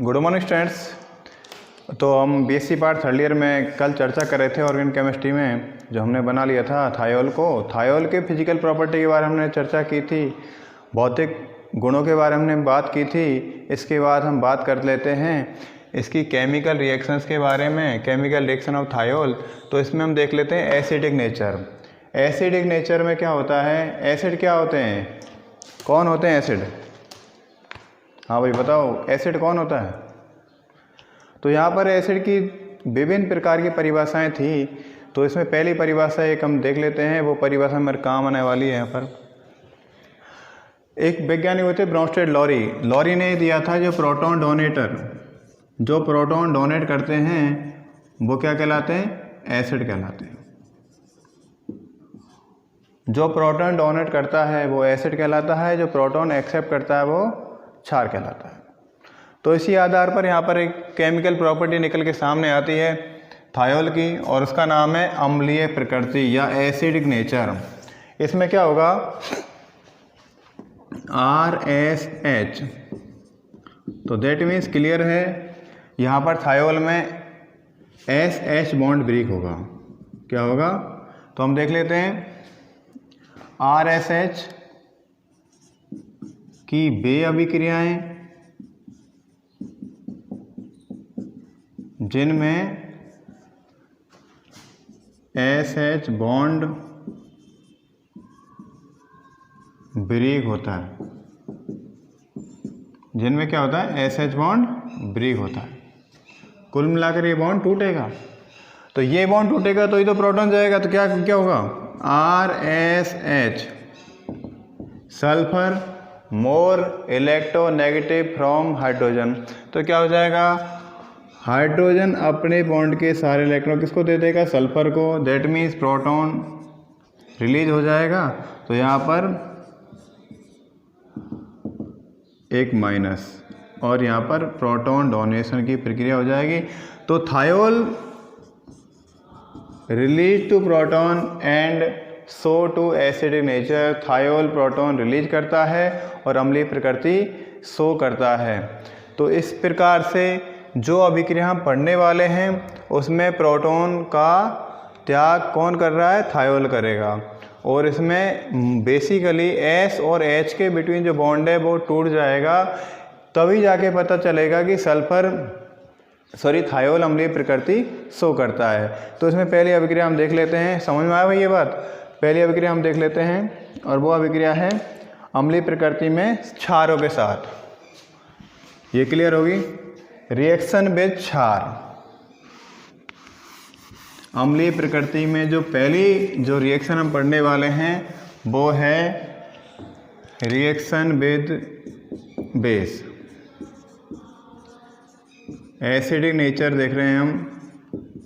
Good morning students. तो हम BSc part third year में कल चर्चा कर रहे थे ऑर्गेनिक केमिस्ट्री में, जो हमने बना लिया था थायोल को। थायोल के फिजिकल प्रॉपर्टी के बारे में हमने चर्चा की थी, भौतिक गुणों के बारे में हमने बात की थी। इसके बाद हम बात कर लेते हैं इसकी केमिकल रिएक्शंस के बारे में, केमिकल रिएक्शन ऑफ थायोल। तो इसमें हम देख लेते हैं एसिडिक नेचर। एसिडिक नेचर में क्या होता है, एसिड क्या होते हैं, कौन होते हैं एसिड? हाँ भाई बताओ, एसिड कौन होता है? तो यहाँ पर एसिड की विभिन्न प्रकार की परिभाषाएं थी। तो इसमें पहली परिभाषा एक हम देख लेते हैं, वो परिभाषा मेरे काम आने वाली है। यहाँ पर एक वैज्ञानिक होते ब्रॉन्स्टेड लॉरी, लॉरी ने दिया था जो प्रोटॉन डोनेटर, जो प्रोटॉन डोनेट करते हैं वो क्या कहलाते हैं, एसिड कहलाते हैं। जो प्रोटॉन डोनेट करता है वो एसिड कहलाता है, जो प्रोटॉन एक्सेप्ट करता है वो क्षार कहलाता है। तो इसी आधार पर यहाँ पर एक केमिकल प्रॉपर्टी निकल के सामने आती है थायोल की, और उसका नाम है अम्लीय प्रकृति या एसिडिक नेचर। इसमें क्या होगा, RSH, तो देट मीन्स क्लियर है, यहाँ पर थायोल में SH बॉन्ड ब्रेक होगा। क्या होगा, तो हम देख लेते हैं RSH की वे अभिक्रियाएं जिनमें SH बॉन्ड ब्रेक होता है, जिनमें क्या होता है, SH बॉन्ड ब्रेक होता है। कुल मिलाकर ये बॉन्ड टूटेगा, तो ये बॉन्ड टूटेगा तो ये तो प्रोटॉन जाएगा, तो क्या क्या होगा, RSH sulphur more electronegative from hydrogen. तो क्या हो जाएगा, हाइड्रोजन अपने बॉन्ड के सारे इलेक्ट्रॉन किसको दे देगा, सल्फर को। दैट मीन्स प्रोटॉन रिलीज हो जाएगा। तो यहाँ पर एक माइनस, और यहाँ पर प्रोटॉन डोनेशन की प्रक्रिया हो जाएगी। तो thiol release to proton and so to acidic nature. Thiol proton release करता है और अम्लीय प्रकृति शो करता है। तो इस प्रकार से जो अभिक्रिया हम पढ़ने वाले हैं उसमें प्रोटॉन का त्याग कौन कर रहा है, थायोल करेगा। और इसमें बेसिकली S और H के बिटवीन जो बॉन्ड है वो टूट जाएगा, तभी जाके पता चलेगा कि थायोल अम्लीय प्रकृति शो करता है। तो इसमें पहली अभिक्रिया हम देख लेते हैं, समझ में आया भाई ये बात? पहली अभिक्रिया हम देख लेते हैं, और वो अभिक्रिया है अम्लीय प्रकृति में क्षारों के साथ। ये क्लियर होगी, रिएक्शन विद क्षार। अम्लीय प्रकृति में जो पहली जो रिएक्शन हम पढ़ने वाले हैं वो है reaction with base. Acidic nature देख रहे हैं हम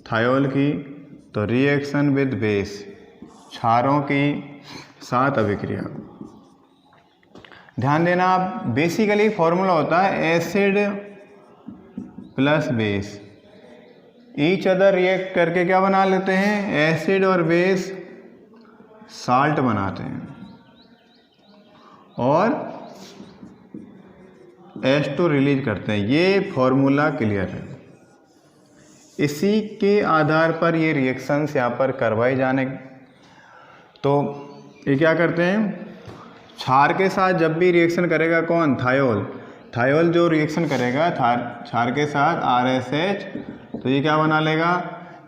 थायोल की, तो रिएक्शन विद बेस, क्षारों की साथ अभिक्रिया। ध्यान देना, आप बेसिकली फॉर्मूला होता है acid plus base, each other react करके क्या बना लेते हैं, एसिड और बेस साल्ट बनाते हैं, और H2 रिलीज करते हैं। ये फॉर्मूला क्लियर है। इसी के आधार पर ये रिएक्शंस यहाँ पर करवाई जाने। तो ये क्या करते हैं, क्षार के साथ जब भी रिएक्शन करेगा कौन, थायोल, थायोल जो रिएक्शन करेगा क्षार के साथ RSH, तो ये क्या बना लेगा,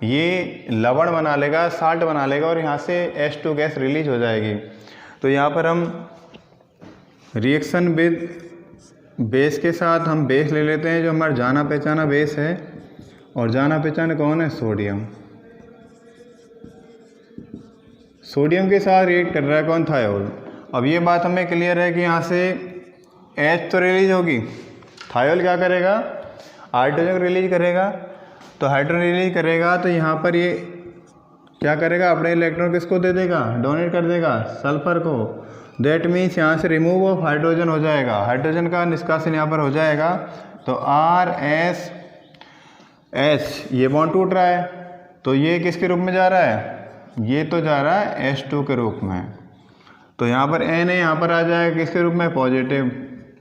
ये लवण बना लेगा, साल्ट बना लेगा, और यहाँ से H2 गैस रिलीज हो जाएगी। तो यहाँ पर हम रिएक्शन विद बेस के साथ हम बेस ले लेते हैं, जो हमारा जाना पहचाना बेस है, और जाना पहचाना कौन है, सोडियम। सोडियम के साथ रिएक्ट कर रहा है कौन, थायोल। अब ये बात हमें क्लियर है कि यहाँ से H तो रिलीज होगी, थायोल क्या करेगा, हाइड्रोजन रिलीज करेगा। तो हाइड्रोजन रिलीज करेगा तो यहाँ पर ये क्या करेगा, अपने इलेक्ट्रॉन किसको दे देगा, डोनेट कर देगा, सल्फर को। दैट मीन्स यहाँ से रिमूव ऑफ हाइड्रोजन हो जाएगा, हाइड्रोजन का निष्कासन यहाँ पर हो जाएगा। तो RSH, ये बॉन्ड टूट रहा है, तो ये किसके रूप में जा रहा है, ये तो जा रहा है H2 के रूप में। तो यहाँ पर N है, यहाँ पर आ जाएगा किसके रूप में, पॉजिटिव,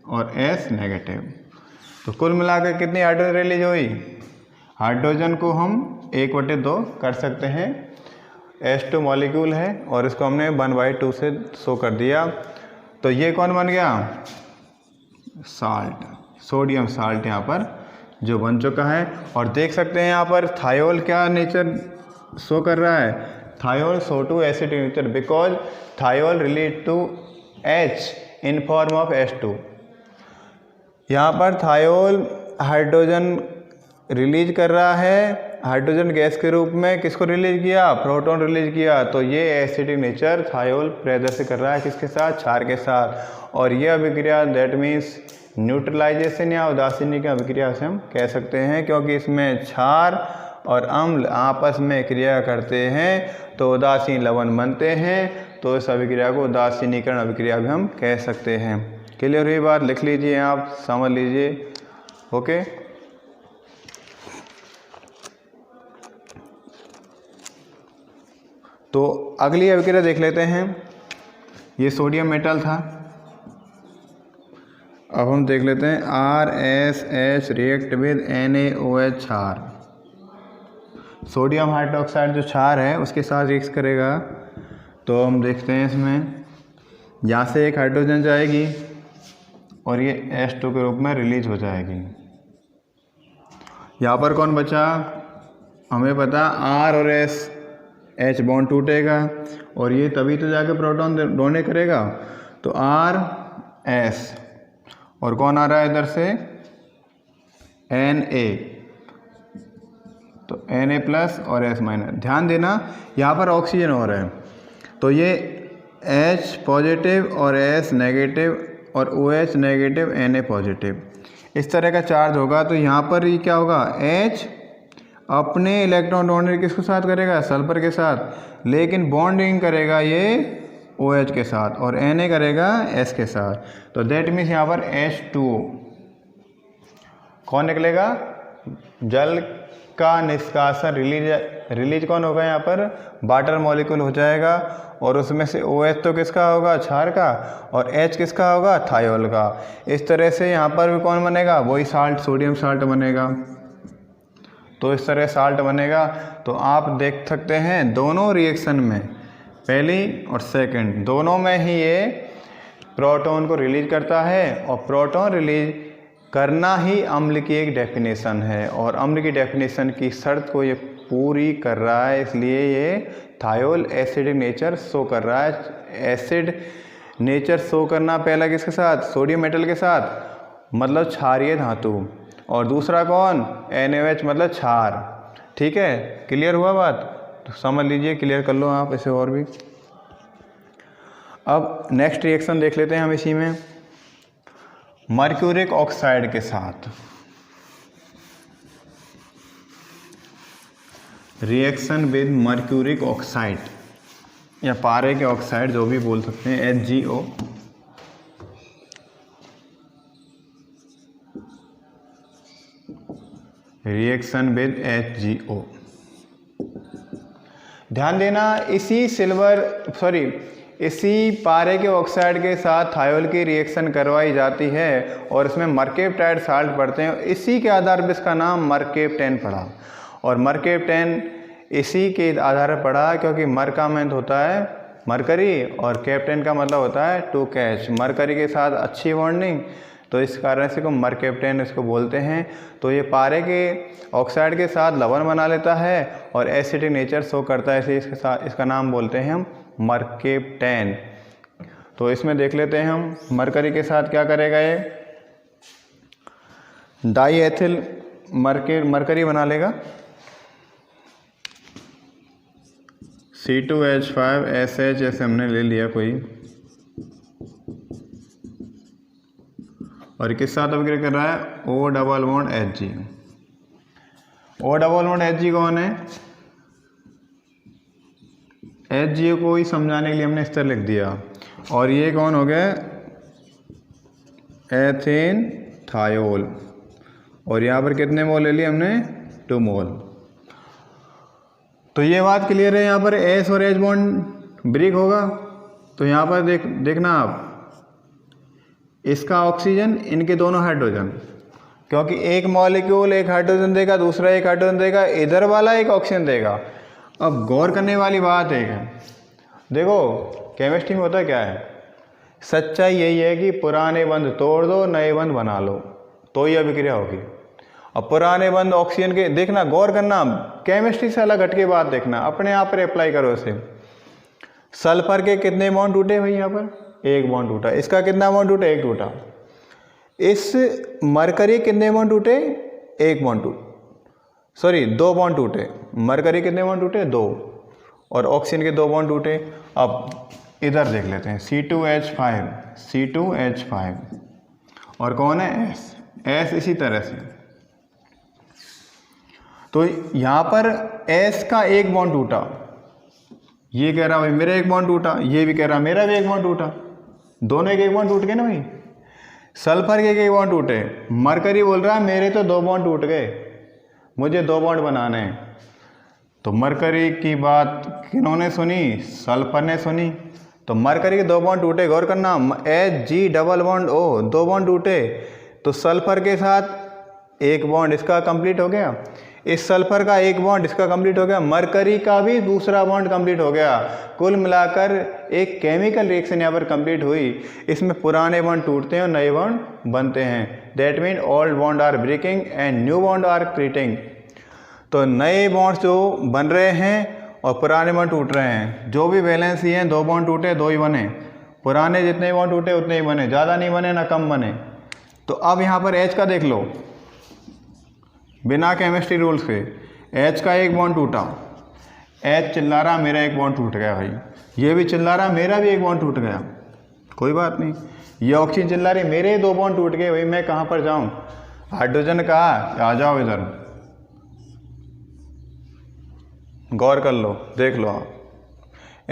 और S नेगेटिव। तो कुल मिलाकर कितनी हाइड्रोजन रिलीज हुई? हाइड्रोजन को हम 1/2 कर सकते हैं, H2 मॉलिक्यूल है और इसको हमने 1/2 से शो कर दिया। तो ये कौन बन गया? साल्ट, सोडियम साल्ट यहाँ पर जो बन चुका है। और देख सकते हैं यहाँ पर थायोल क्या नेचर शो कर रहा है? Thiol show to acidic nature because thiol relate to H in form of H2। यहाँ पर थायोल हाइड्रोजन रिलीज कर रहा है, हाइड्रोजन गैस के रूप में किसको रिलीज किया? प्रोटॉन रिलीज किया। तो ये एसिडिक नेचर थायोल प्रदर्शित कर रहा है किसके साथ? क्षार के साथ। और ये अभिक्रिया दैट मीन्स न्यूट्रलाइजेशन या उदासीनी की अभिक्रिया से हम कह सकते हैं, क्योंकि इसमें क्षार और अम्ल आपस में क्रिया करते हैं तो उदासीन लवण बनते हैं। तो इस अभिक्रिया को उदासीनीकरण अभिक्रिया भी हम कह सकते हैं। क्लियर हुई बात? लिख लीजिए, आप समझ लीजिए। ओके, तो अगली अभिक्रिया देख लेते हैं। ये सोडियम मेटल था, अब हम देख लेते हैं RSH रिएक्ट विद NaOH क्षार। सोडियम हाइड्रोक्साइड जो क्षार है उसके साथ रिएक्ट करेगा। तो हम देखते हैं इसमें यहाँ से एक हाइड्रोजन जाएगी और ये H2 के रूप में रिलीज हो जाएगी। यहाँ पर कौन बचा? हमें पता R और H बॉन्ड टूटेगा और ये तभी तो जाके प्रोटॉन डोनेट करेगा। तो RS और कौन आ रहा है इधर से? Na, तो Na+ और S-। ध्यान देना यहाँ पर ऑक्सीजन हो रहा है, तो ये H पॉजिटिव और S नेगेटिव और OH नेगेटिव Na पॉजिटिव इस तरह का चार्ज होगा। तो यहाँ पर ये क्या होगा? H अपने इलेक्ट्रॉन डोनेट किसके साथ करेगा? सल्फर के साथ, लेकिन बॉन्डिंग करेगा ये OH के साथ और Na करेगा S के साथ। तो दैट मीन्स यहाँ पर H2O कौन निकलेगा? जल का निष्कासन रिलीज कौन होगा? यहाँ पर वाटर मॉलिक्यूल हो जाएगा और उसमें से OH तो किसका होगा? क्षार का, और H किसका होगा? थायोल का। इस तरह से यहाँ पर भी कौन बनेगा? वही साल्ट, सोडियम साल्ट बनेगा। तो इस तरह साल्ट बनेगा। तो आप देख सकते हैं दोनों रिएक्शन में, पहली और सेकंड, दोनों में ही ये प्रोटॉन को रिलीज करता है और प्रोटॉन रिलीज करना ही अम्ल की एक डेफिनेशन है और अम्ल की डेफिनेशन की शर्त को ये पूरी कर रहा है, इसलिए ये थायोल एसिडिक नेचर शो कर रहा है। एसिड नेचर शो करना पहला किसके साथ? सोडियम मेटल के साथ, मतलब क्षारीय धातु, और दूसरा कौन? NaOH मतलब क्षार। ठीक है, क्लियर हुआ बात? तो समझ लीजिए, क्लियर कर लो आप इसे और भी। अब नेक्स्ट रिएक्शन देख लेते हैं हम इसी में, मर्क्यूरिक ऑक्साइड के साथ। रिएक्शन विद मर्क्यूरिक ऑक्साइड या पारे के ऑक्साइड, जो भी बोल सकते हैं, HgO। Reaction with HgO। ध्यान देना, इसी पारे के ऑक्साइड के साथ थायोल की रिएक्शन करवाई जाती है और इसमें मर्केप्टाइड साल्ट पड़ते हैं। इसी के आधार पर इसका नाम मर्केप्टेन पड़ा और मर्केप्टेन इसी के आधार पर पड़ा क्योंकि मर का मतलब होता है मरकरी और कैप्टेन का मतलब होता है टू कैच। मरकरी के साथ अच्छी बॉन्डिंग, तो इस कारण से को मर्केप्टेन इसको बोलते हैं। तो ये पारे के ऑक्साइड के साथ लवण बना लेता है और एसिडिक नेचर शो करता है, इसलिए इसके साथ इसका नाम बोलते हैं हम मर्केप्टेन। तो इसमें देख लेते हैं हम मरकरी के साथ क्या करेगा, ये डाईएथिल मरकरी बना लेगा, C2H5SH ऐसे हमने ले लिया कोई, और किस साथ अभिक्रिया कर रहा है? O double bond Hg। O double bond Hg कौन है? Hg को ही समझाने के लिए हमने इस तरह लिख दिया। और ये कौन हो गया? Ethane thiol. और यहाँ पर कितने मोल ले लिए हमने? 2 मोल। तो ये बात क्लियर है। यहाँ पर S और H बॉन्ड ब्रेक होगा, तो यहाँ पर देखना आप, इसका ऑक्सीजन, इनके दोनों हाइड्रोजन, क्योंकि एक मॉलिक्यूल एक हाइड्रोजन देगा, दूसरा एक हाइड्रोजन देगा, इधर वाला एक ऑक्सीजन देगा। अब गौर करने वाली बात एक है, देखो केमिस्ट्री में होता क्या है, सच्चाई यही है कि पुराने बंध तोड़ दो, नए बंध बना लो, तो ही अभिक्रिया होगी। अब पुराने बंध ऑक्सीजन के, देखना गौर करना, केमिस्ट्री से अलग हटके बात देखना, अपने आप पर अप्लाई करो इसे। सल्फर के कितने बॉन्ड टूटे भाई, यहाँ पर एक बॉन्ड टूटा, इसका कितना बॉन्ड टूटा, एक टूटा। इस मरकरी कितने बॉन्ड टूटे, एक बॉन्ड सॉरी 2 बॉन्ड टूटे। मरकरी कितने बॉन्ड टूटे, 2, और ऑक्सीजन के 2 बॉन्ड टूटे। अब इधर देख लेते हैं, C2H5 और कौन है, S इसी तरह से। तो यहाँ पर S का एक बॉन्ड टूटा, ये कह रहा भाई मेरा एक बॉन्ड टूटा, ये भी कह रहा मेरा भी एक बॉन्ड टूटा, दोनों एक बॉन्ड टूट गए ना भाई। सल्फर के एक बॉन्ड टूटे, मरकरी बोल रहा है मेरे तो 2 बॉन्ड टूट गए, मुझे 2 बॉन्ड बनाने हैं। तो मरकरी की बात किन्होंने सुनी, सल्फर ने सुनी। तो मरकरी के 2 बॉन्ड टूटे, गौर करना, Hg double bond O, 2 bond टूटे। तो सल्फर के साथ एक बॉन्ड इसका कंप्लीट हो गया, इस सल्फर का एक बॉन्ड इसका कंप्लीट हो गया, मरकरी का भी दूसरा बॉन्ड कंप्लीट हो गया। कुल मिलाकर एक केमिकल रिएक्शन यहाँ पर कंप्लीट हुई। इसमें पुराने बॉन्ड टूटते हैं और नए बॉन्ड बनते हैं। That mean old bond are breaking and new bond are creating. तो नए बॉन्ड्स जो बन रहे हैं और पुराने बॉन्ड टूट रहे हैं, जो भी बैलेंस ही हैं, 2 बॉन्ड टूटे 2 ही बने, पुराने जितने बॉन्ड टूटे उतने ही बने, ज़्यादा नहीं बने ना कम बने। तो अब यहाँ पर H का देख लो, बिना केमिस्ट्री रूल्स के, H का एक बॉन्ड टूटा, H चिल्ला रहा मेरा एक बॉन्ड टूट गया भाई, ये भी चिल्ला रहा मेरा भी एक बॉन्ड टूट गया, कोई बात नहीं। ये ऑक्सीजन चिल्ला रही मेरे 2 बॉन्ड टूट गए भाई, मैं कहाँ पर जाऊँ, हाइड्रोजन कहा आ जाओ इधर, गौर कर लो, देख लो आप,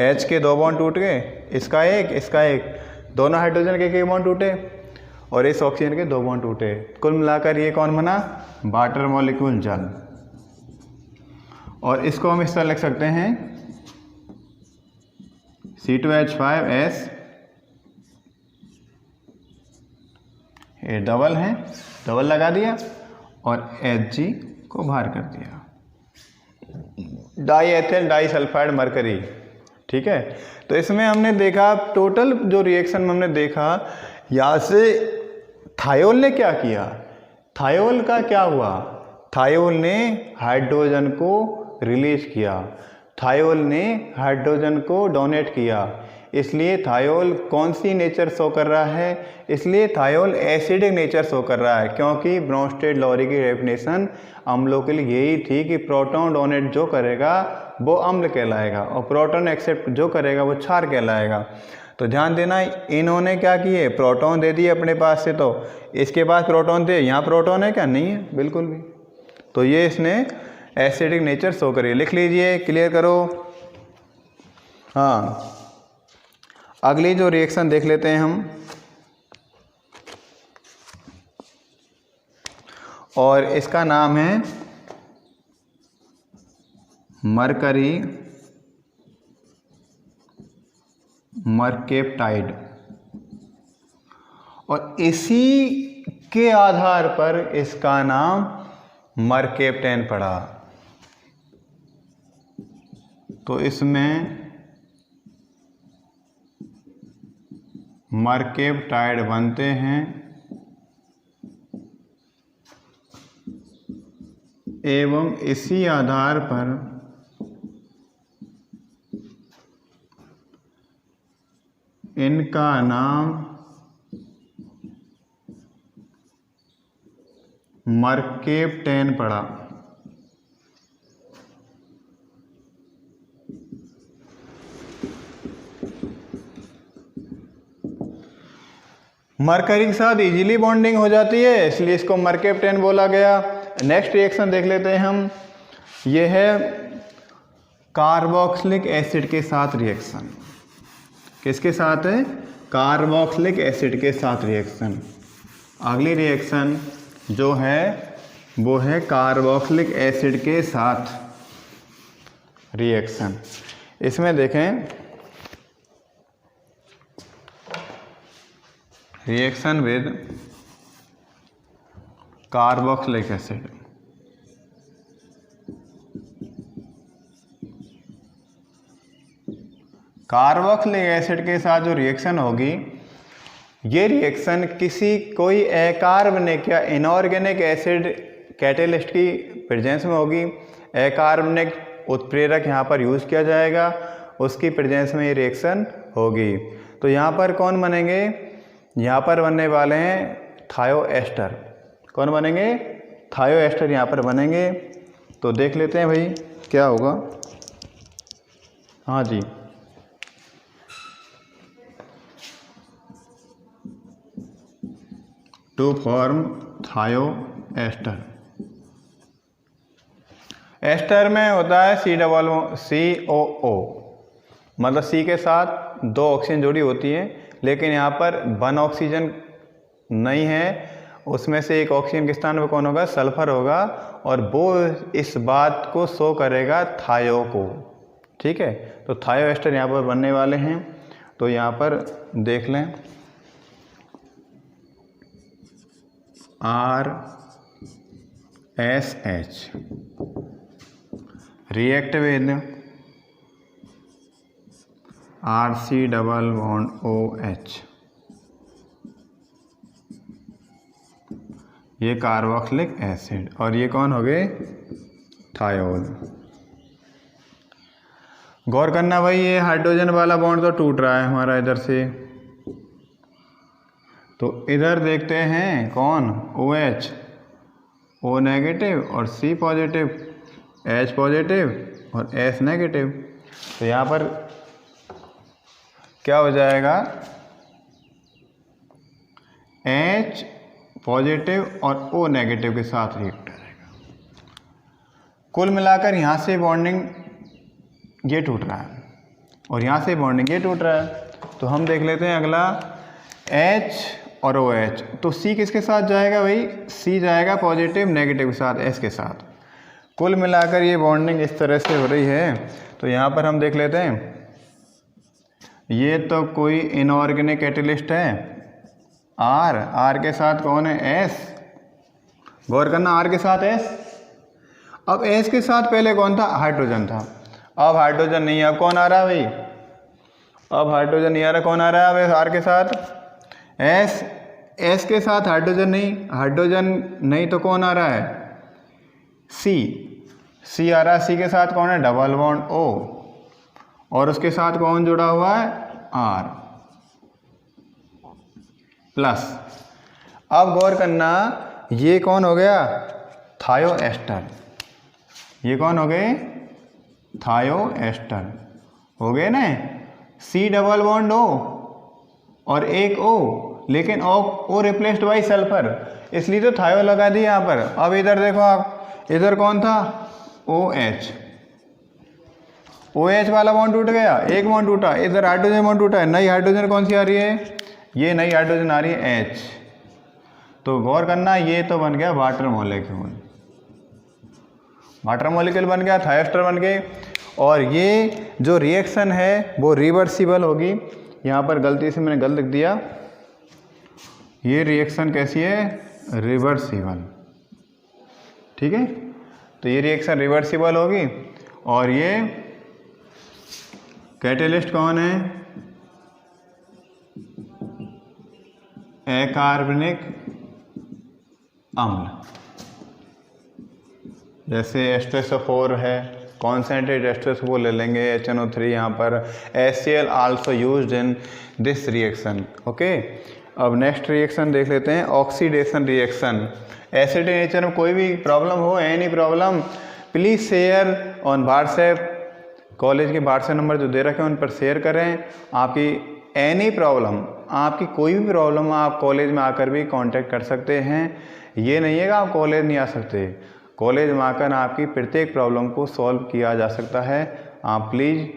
H के 2 बॉन्ड टूट गए, इसका एक, दोनों हाइड्रोजन के एक बॉन्ड टूटे और इस ऑक्सीजन के 2 बॉन्ड टूटे। कुल मिलाकर ये कौन बना, वाटर मॉलिक्यूल, जल। और इसको हम इस तरह लिख सकते हैं, C2H5S, ये डबल है, डबल लगा दिया और Hg को बाहर कर दिया, di ethyl di sulphide mercury. ठीक है, तो इसमें हमने देखा टोटल जो रिएक्शन में हमने देखा, यहाँ से थायोल ने क्या किया, थायोल का क्या हुआ, थायोल ने हाइड्रोजन को रिलीज किया, थायोल ने हाइड्रोजन को डोनेट किया। इसलिए थायोल कौन सी नेचर शो कर रहा है, इसलिए थायोल एसिडिक नेचर शो कर रहा है, क्योंकि ब्रोंस्टेड-लॉरी की डेफिनेशन अम्लों के लिए यही थी कि प्रोटॉन डोनेट जो करेगा वो अम्ल कहलाएगा और प्रोटॉन एक्सेप्ट जो करेगा वो क्षार कहलाएगा। तो ध्यान देना, इन्होंने क्या किए, प्रोटॉन दे दिए अपने पास से, तो इसके पास प्रोटॉन थे, यहाँ प्रोटॉन है क्या, नहीं है बिल्कुल भी। तो ये इसने एसिडिक नेचर शो करी, लिख लीजिए, क्लियर करो। हाँ, अगली जो रिएक्शन देख लेते हैं हम, और इसका नाम है मरकरी मरकेप्टाइड, और इसी के आधार पर इसका नाम मरकेप्टेन पड़ा। तो इसमें मरकेप्टाइड बनते हैं एवं इसी आधार पर इनका नाम मरकेप्टेन पड़ा। मरकरी के साथ इजीली बॉन्डिंग हो जाती है, इसलिए इसको मरकेप्टेन बोला गया। नेक्स्ट रिएक्शन देख लेते हैं हम, ये है कार्बोक्सिलिक एसिड के साथ रिएक्शन। किसके साथ है, कार्बोक्सिलिक एसिड के साथ रिएक्शन। अगली रिएक्शन जो है वो है कार्बोक्सिलिक एसिड के साथ रिएक्शन। इसमें देखें, reaction with carboxylic acid. Carboxylic acid के साथ जो रिएक्शन होगी, ये रिएक्शन कोई अकार्बनिक या इनऑर्गेनिक एसिड कैटेलिस्ट की प्रेजेंस में होगी। अकार्बनिक उत्प्रेरक यहाँ पर यूज़ किया जाएगा, उसकी प्रेजेंस में ये रिएक्शन होगी। तो यहाँ पर कौन बनेंगे? यहाँ पर बनने वाले हैं थायोएस्टर। कौन बनेंगे? थायोएस्टर यहाँ पर बनेंगे। तो देख लेते हैं भाई क्या होगा। हाँ जी, टू फॉर्म थायोएस्टर। एस्टर में होता है COO, मतलब C के साथ 2 ऑक्सीजन जुड़ी होती है, लेकिन यहाँ पर 1 ऑक्सीजन नहीं है, उसमें से एक ऑक्सीजन के स्थान पर कौन होगा? सल्फर होगा, और वो इस बात को शो करेगा थायो को। ठीक है, तो थायोएस्टर यहाँ पर बनने वाले हैं। तो यहाँ पर देख लें, RSH रिएक्ट विद RC≡OH, ये कार्बोक्सिलिक एसिड, और ये कौन हो गए? थायोल। गौर करना भाई, ये हाइड्रोजन वाला बॉन्ड तो टूट रहा है हमारा इधर से, तो इधर देखते हैं कौन? OH, O नेगेटिव और C पॉजिटिव, H पॉजिटिव और S नेगेटिव। तो यहाँ पर क्या हो जाएगा? H पॉजिटिव और O नेगेटिव के साथ रिएक्ट करेगा। कुल मिलाकर यहाँ से बॉन्डिंग ये टूट रहा है और यहाँ से बॉन्डिंग ये टूट रहा है। तो हम देख लेते हैं अगला, H और OH। तो C किसके साथ जाएगा भाई? C जाएगा पॉजिटिव नेगेटिव के साथ, S के साथ। कुल मिलाकर ये बॉन्डिंग इस तरह से हो रही है। तो यहाँ पर हम देख लेते हैं, ये तो कोई इनऑर्गेनिक कैटेलिस्ट है, R के साथ कौन है? S। गौर करना, R के साथ S। अब S के साथ पहले कौन था? हाइड्रोजन था। अब हाइड्रोजन नहीं है, अब कौन आ रहा है भाई? अब हाइड्रोजन नहीं आ रहा, कौन आ रहा है अब R के साथ? S के साथ हाइड्रोजन नहीं तो कौन आ रहा है? C आ रहा है। C के साथ कौन है? डबल बॉन्ड O, और उसके साथ कौन जुड़ा हुआ है? R plus. अब गौर करना, ये कौन हो गया? थायोएस्टर। ये कौन हो गए? थायोएस्टर हो गए ना। C डबल बॉन्ड O और एक O, लेकिन O रिप्लेस्ड बाई सल्फर, इसलिए तो थायो लगा दी यहाँ पर। अब इधर देखो आप, इधर कौन था? OH वाला बॉन्ड टूट गया, एक बॉन्ड टूटा, इधर हाइड्रोजन बॉन्ड टूटा है। नई हाइड्रोजन कौन सी आ रही है? ये नई हाइड्रोजन आ रही है H। तो गौर करना, ये तो बन गया वाटर मॉलिक्यूल, बन गया, थायोएस्टर बन गए। और ये जो रिएक्शन है वो रिवर्सिबल होगी। यहाँ पर गलती से मैंने गलत लिख दिया, ये रिएक्शन कैसी है? रिवर्सिबल। ठीक है, तो ये रिएक्शन रिवर्सिबल होगी। और ये कैटेलिस्ट कौन है? अकार्बनिक अम्ल, जैसे H2SO4 है, कॉन्सेंट्रेट H2SO4 ले लेंगे, HNO3 यहाँ पर। HCl also used in this reaction. Okay, अब नेक्स्ट रिएक्शन देख लेते हैं, ऑक्सीडेशन रिएक्शन। एसिड नेचर में कोई भी प्रॉब्लम हो, any problem, please share on WhatsApp. College के व्हाट्सएप नंबर जो दे रखे हैं उन पर शेयर करें। आपकी एनी प्रॉब्लम, आपकी कोई भी प्रॉब्लम आप कॉलेज में आकर भी कांटेक्ट कर सकते हैं। ये नहीं है कि आप कॉलेज नहीं आ सकते, कॉलेज में आकर आपकी प्रत्येक प्रॉब्लम को सॉल्व किया जा सकता है। आप प्लीज़,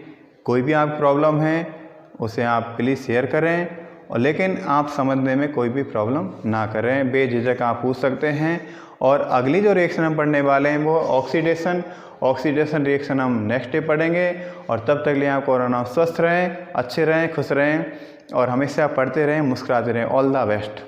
कोई भी आप प्रॉब्लम है उसे आप प्लीज़ शेयर करें, और लेकिन आप समझने में कोई भी प्रॉब्लम ना करें, बेझिझक आप पूछ सकते हैं। और अगली जो रिएक्शन हम पढ़ने वाले हैं वो ऑक्सीडेशन रिएक्शन हम नेक्स्ट डे पढ़ेंगे। और तब तक लिए आप कोरोना स्वस्थ रहें, अच्छे रहें, खुश रहें, और हमेशा पढ़ते रहें, मुस्कुराते रहें। All the best.